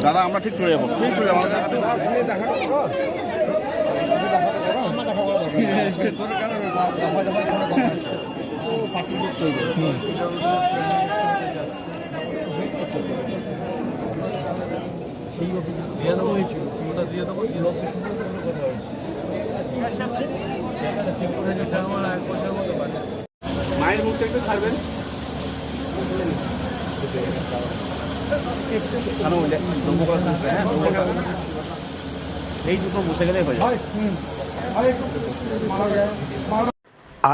দাদা আমরা ঠিক চলে যাবো, ঠিক চলে যাবো। দিয়ে দেবো হয়েছিল, ওটা দিয়ে দেবো, কথা হয়েছে আমার 1 বছরের মতো পারে। মায়ের মুখটা একটু ছাড়বেন। এই দুটো মুছে গেলে হয়ে যায়।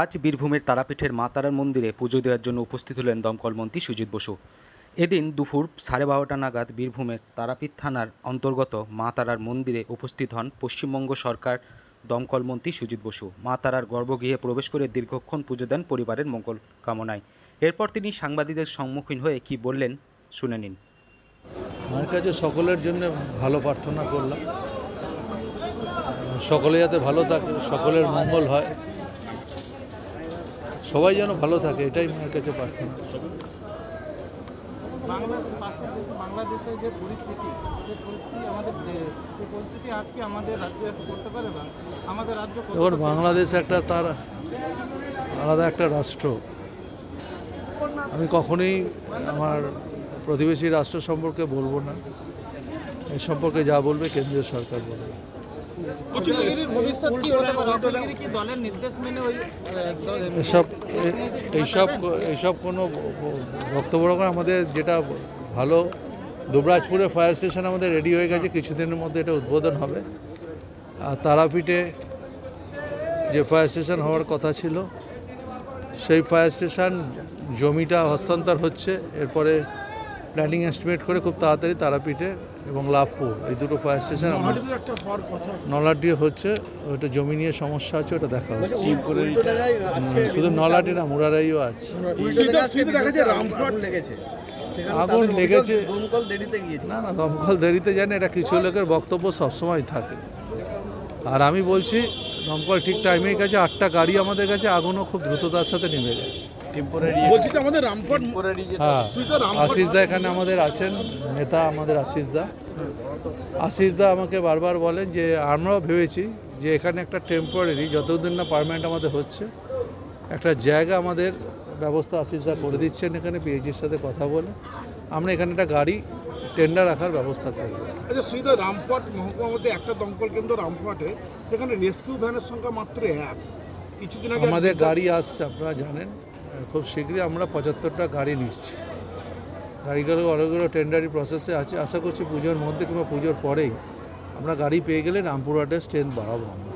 আজ বীরভূমের তারাপীঠের মা তারার মন্দিরে পুজো দেওয়ার জন্য উপস্থিত হলেন দমকল মন্ত্রী সুজিত বসু। এদিন দুপুর 12:30 নাগাদ বীরভূমের তারাপীঠ থানার অন্তর্গত মা তারার মন্দিরে উপস্থিত হন পশ্চিমবঙ্গ সরকার দমকল মন্ত্রী সুজিত বসু। মা তারার গর্ভগৃহে প্রবেশ করে দীর্ঘক্ষণ পুজো দেন পরিবারের মঙ্গল কামনায়। এরপর তিনি সাংবাদিকদের সম্মুখীন হয়ে কি বললেন শুনে নিন। আমার কাছে সকলের জন্য ভালো প্রার্থনা করলাম, সকলে যাতে ভালো থাকে, সকলের মঙ্গল হয়, সবাই যেন ভালো থাকে, এটাই আমার কাছে প্রার্থনা। বাংলাদেশের যে পরিস্থিতি, সেই পরিস্থিতি আজকে আমাদের রাজ্যে এসে করতে পারে না। আমাদের রাজ্য এবার বাংলাদেশ একটা তার আলাদা একটা রাষ্ট্র। আমি কখনোই আমার প্রতিবেশী রাষ্ট্র সম্পর্কে বলবো না, এই সম্পর্কে যা বলবে কেন্দ্রীয় সরকার বলবে। এইসব কোনো বক্তব্য করে আমাদের যেটা ভালো, দুবরাজপুরে ফায়ার স্টেশন আমাদের রেডি হয়ে গেছে, কিছুদিনের মধ্যে এটা উদ্বোধন হবে। আর তারাপীঠে যে ফায়ার স্টেশন হওয়ার কথা ছিল, সেই ফায়ার স্টেশন জমিটা হস্তান্তর হচ্ছে। এরপরে প্ল্যানিং এস্টিমেট করে খুব তাড়াতাড়ি তারাপীঠে এবং লাভপুর এই দুটো ফায়ার স্টেশন, নলাটি হচ্ছে, ওটা জমি নিয়ে সমস্যা আছে, ওটা দেখা হচ্ছে। শুধু নলাটি না, মুরারাইও আছে। আগুন লেগেছে না, দমকল দেরিতে যায় না, এটা কিছু লোকের বক্তব্য সবসময় থাকে। আর আমি বলছি দমকল ঠিক টাইমেই গেছে, 8টা গাড়ি আমাদের কাছে, আগুনও খুব দ্রুততার সাথে নেমে গেছে। হ্যাঁ, আশিস দা এখানে আমাদের আছেন, নেতা আমাদের আশিস দা আমাকে বারবার বলেন যে আমরাও ভেবেছি যে এখানে একটা টেম্পোরারি, যতদিন না পার্মানেন্ট আমাদের হচ্ছে, একটা জায়গা আমাদের ব্যবস্থা আশিস দা করে দিচ্ছেন। এখানে পিএইচির সাথে কথা বলে আমরা এখানে একটা গাড়ি টেন্ডার রাখার ব্যবস্থা করব। আচ্ছা সুইদা, রামপুরহাট মহকুমার মধ্যে একটা দমকল কেন্দ্র রামপুরহাটে, সেখানে রেস্কিউ ভ্যানের সংখ্যা মাত্র 1। কিছুদিন আগে আমাদের গাড়ি আসছে, আপনারা জানেন, খুব শীঘ্রই আমরা 75টা গাড়ি নিচ্ছি। গাড়িগুলো অনেকগুলো টেন্ডারি প্রসেসে আছে, আশা করছি পুজোর মধ্যে কিংবা পুজোর পরেই আমরা গাড়ি পেয়ে গেলে রামপুরহাটের স্ট্রেংথ বাড়াবো আমরা।